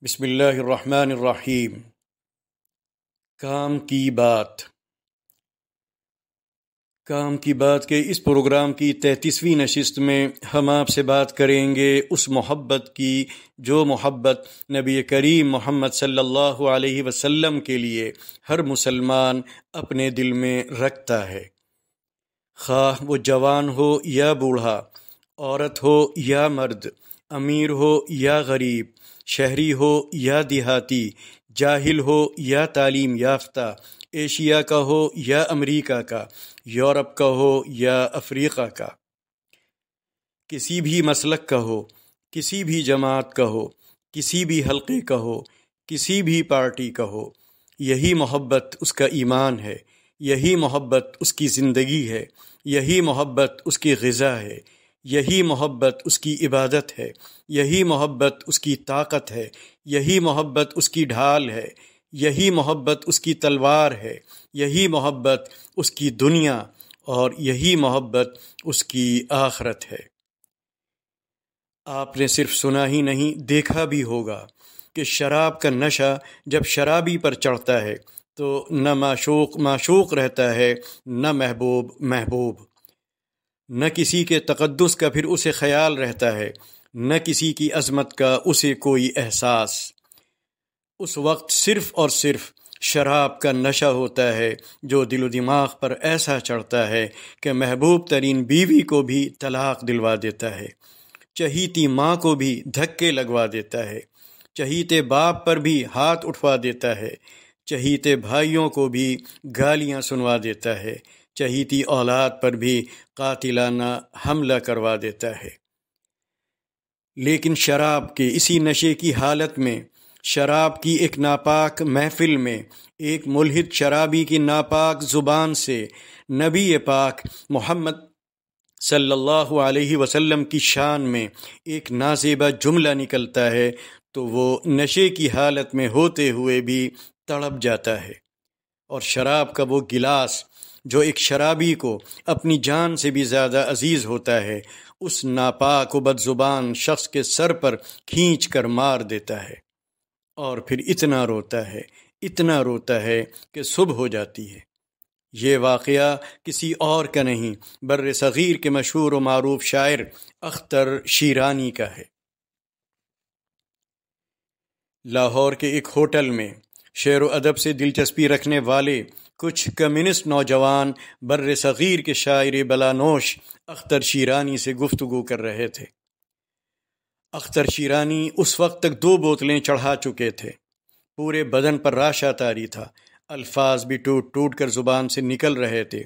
بسم اللہ الرحمن الرحیم۔ کام کی بات کے اس پروگرام کی 33ویں نشست میں ہم آپ سے بات کریں گے اس محبت کی جو محبت نبی کریم محمد صلی اللہ علیہ وسلم کے لیے ہر مسلمان اپنے دل میں رکھتا ہے، خواہ وہ جوان ہو یا بوڑھا، عورت ہو یا مرد، امیر ہو یا غریب، شہری ہو یا دیہاتی، جاہل ہو یا تعلیم یافتہ، ایشیا کا ہو یا امریکہ کا، یورپ کا ہو یا افریقہ کا، کسی بھی مسلک کا ہو، کسی بھی جماعت کا ہو، کسی بھی حلقے کا ہو، کسی بھی پارٹی کا ہو، یہی محبت اس کا ایمان ہے، یہی محبت اس کی زندگی ہے، یہی محبت اس کی غذا ہے، یہی محبت اس کی عبادت ہے، یہی محبت اس کی طاقت ہے، یہی محبت اس کی ڈھال ہے، یہی محبت اس کی تلوار ہے، یہی محبت اس کی دنیا اور یہی محبت اس کی آخرت ہے۔ آپ نے صرف سنا ہی نہیں، دیکھا بھی ہوگا کہ شراب کا نشہ جب شرابی پر چڑھتا ہے تو نہ معشوق معشوق رہتا ہے، نہ محبوب محبوب، نہ کسی کے تقدس کا پھر اسے خیال رہتا ہے، نہ کسی کی عظمت کا اسے کوئی احساس۔ اس وقت صرف اور صرف شراب کا نشہ ہوتا ہے جو دل و دماغ پر ایسا چڑھتا ہے کہ محبوب ترین بیوی کو بھی طلاق دلوا دیتا ہے، چہیتی ماں کو بھی دھکے لگوا دیتا ہے، چہیتے باپ پر بھی ہاتھ اٹھوا دیتا ہے، چہیتے بھائیوں کو بھی گالیاں سنوا دیتا ہے، چہیتی اولاد پر بھی قاتلانہ حملہ کروا دیتا ہے۔ لیکن شراب کے اسی نشے کی حالت میں، شراب کی ایک ناپاک محفل میں، ایک ملحد شرابی کی ناپاک زبان سے نبی پاک محمد صلی اللہ علیہ وسلم کی شان میں ایک نازیبا جملہ نکلتا ہے تو وہ نشے کی حالت میں ہوتے ہوئے بھی تڑپ جاتا ہے، اور شراب کا وہ گلاس جو ایک شرابی کو اپنی جان سے بھی زیادہ عزیز ہوتا ہے، اس ناپاک و بد زبان شخص کے سر پر کھینچ کر مار دیتا ہے، اور پھر اتنا روتا ہے کہ صبح ہو جاتی ہے۔ یہ واقعہ کسی اور کا نہیں، بر صغیر کے مشہور و معروف شاعر اختر شیرانی کا ہے۔ لاہور کے ایک ہوٹل میں شعر و ادب سے دلچسپی رکھنے والے کچھ کمیونسٹ نوجوان بر صغیر کے شاعر بلانوش اختر شیرانی سے گفتگو کر رہے تھے۔ اختر شیرانی اس وقت تک 2 بوتلیں چڑھا چکے تھے، پورے بدن پر راشا طاری تھا، الفاظ بھی ٹوٹ ٹوٹ کر زبان سے نکل رہے تھے،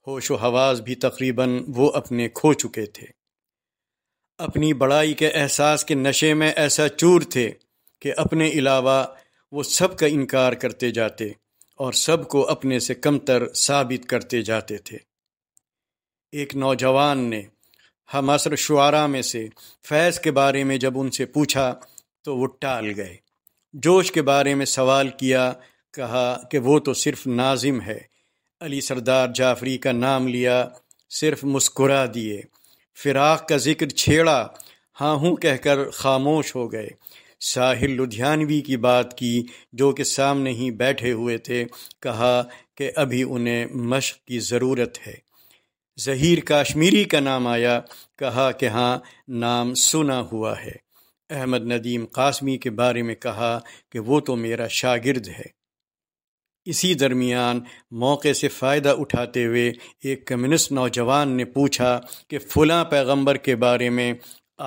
ہوش و حواس بھی تقریباً وہ اپنے کھو چکے تھے۔ اپنی بڑائی کے احساس کے نشے میں ایسا چور تھے کہ اپنے علاوہ وہ سب کا انکار کرتے جاتے اور سب کو اپنے سے کمتر ثابت کرتے جاتے تھے۔ ایک نوجوان نے ہم عصر شعراء میں سے فیض کے بارے میں جب ان سے پوچھا تو وہ ٹال گئے، جوش کے بارے میں سوال کیا، کہا کہ وہ تو صرف ناظم ہے، علی سردار جعفری کا نام لیا، صرف مسکرا دیے، فراق کا ذکر چھیڑا، ہاں ہوں کہہ کر خاموش ہو گئے، ساحل لدھیانوی کی بات کی جو کہ سامنے ہی بیٹھے ہوئے تھے، کہا کہ ابھی انہیں مشق کی ضرورت ہے، ظہیر کاشمیری کا نام آیا، کہا کہ ہاں نام سنا ہوا ہے، احمد ندیم قاسمی کے بارے میں کہا کہ وہ تو میرا شاگرد ہے۔ اسی درمیان موقع سے فائدہ اٹھاتے ہوئے ایک کمیونسٹ نوجوان نے پوچھا کہ فلاں پیغمبر کے بارے میں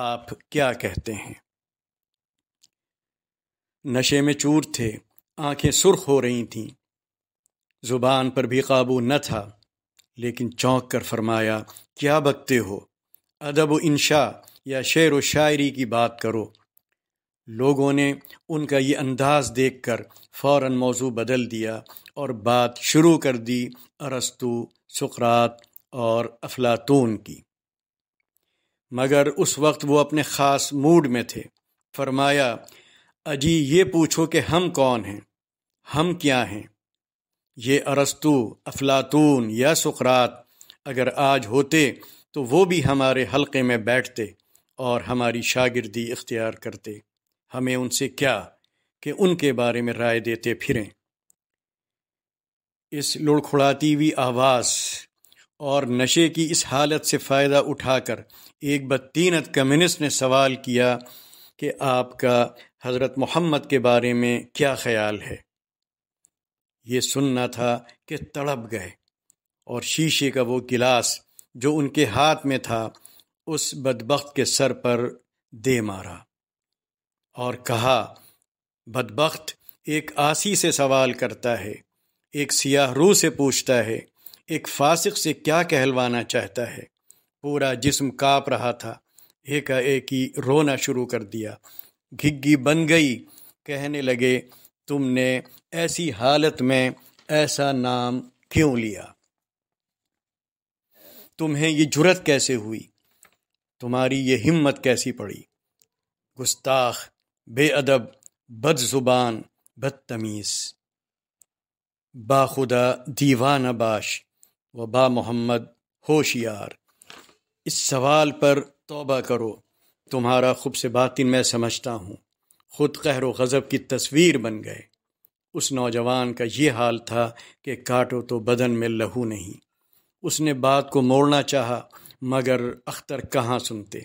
آپ کیا کہتے ہیں؟ نشے میں چور تھے، آنکھیں سرخ ہو رہی تھیں، زبان پر بھی قابو نہ تھا، لیکن چونک کر فرمایا، کیا بکتے ہو، ادب و انشاء یا شعر و شاعری کی بات کرو۔ لوگوں نے ان کا یہ انداز دیکھ کر فوراً موضوع بدل دیا اور بات شروع کر دی ارسطو، سقراط اور افلاطون کی، مگر اس وقت وہ اپنے خاص موڈ میں تھے۔ فرمایا، اجی یہ پوچھو کہ ہم کون ہیں، ہم کیا ہیں؟ یہ ارسطو، افلاطون یا سقراط اگر آج ہوتے تو وہ بھی ہمارے حلقے میں بیٹھتے اور ہماری شاگردی اختیار کرتے، ہمیں ان سے کیا؟ کہ ان کے بارے میں رائے دیتے پھریں۔ اس لڑکھڑاتی ہوئی آواز اور نشے کی اس حالت سے فائدہ اٹھا کر ایک بدتینت کمیونسٹ نے سوال کیا کہ آپ کا حضرت محمد کے بارے میں کیا خیال ہے؟ یہ سننا تھا کہ تڑپ گئے اور شیشے کا وہ گلاس جو ان کے ہاتھ میں تھا اس بدبخت کے سر پر دے مارا اور کہا، بدبخت ایک عاصی سے سوال کرتا ہے، ایک سیاہ روح سے پوچھتا ہے، ایک فاسق سے کیا کہلوانا چاہتا ہے؟ پورا جسم کانپ رہا تھا، ایک ہی رونا شروع کر دیا، گھگی بن گئی۔ کہنے لگے، تم نے ایسی حالت میں ایسا نام کیوں لیا؟ تمہیں یہ جرت کیسے ہوئی؟ تمہاری یہ ہمت کیسی پڑی؟ گستاخ، بے ادب، بد زبان، بدتمیز، باخدا دیوانہ باش و با محمد ہوشیار۔ اس سوال پر توبہ کرو۔ تمہارا خبث باطن میں سمجھتا ہوں، خود قہر و غضب کی تصویر بن گئے۔ اس نوجوان کا یہ حال تھا کہ کاٹو تو بدن میں لہو نہیں۔ اس نے بات کو موڑنا چاہا مگر اختر کہاں سنتے۔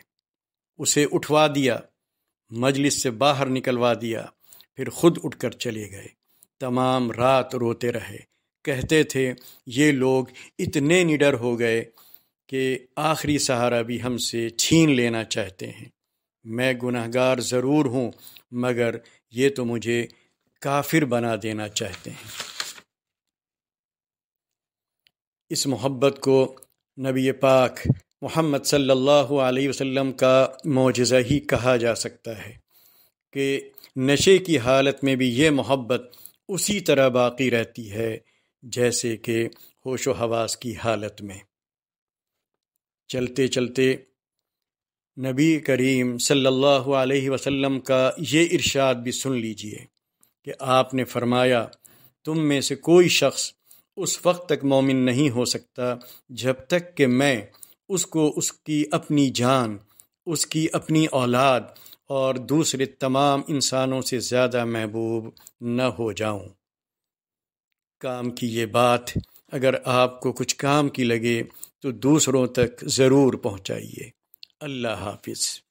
اسے اٹھوا دیا، مجلس سے باہر نکلوا دیا، پھر خود اٹھ کر چلے گئے۔ تمام رات روتے رہے، کہتے تھے یہ لوگ اتنے نڈر ہو گئے کہ آخری سہارا بھی ہم سے چھین لینا چاہتے ہیں۔ میں گنہگار ضرور ہوں مگر یہ تو مجھے کافر بنا دینا چاہتے ہیں۔ اس محبت کو نبی پاک محمد صلی اللہ علیہ وسلم کا معجزہ ہی کہا جا سکتا ہے کہ نشے کی حالت میں بھی یہ محبت اسی طرح باقی رہتی ہے جیسے کہ ہوش و حواس کی حالت میں۔ چلتے چلتے نبی کریم صلی اللہ علیہ وسلم کا یہ ارشاد بھی سن لیجئے کہ آپ نے فرمایا، تم میں سے کوئی شخص اس وقت تک مومن نہیں ہو سکتا جب تک کہ میں اس کو اس کی اپنی جان، اس کی اپنی اولاد اور دوسرے تمام انسانوں سے زیادہ محبوب نہ ہو جاؤں۔ کام کی یہ بات اگر آپ کو کچھ کام کی لگے تو دوسروں تک ضرور پہنچائیے۔ اللہ حافظ۔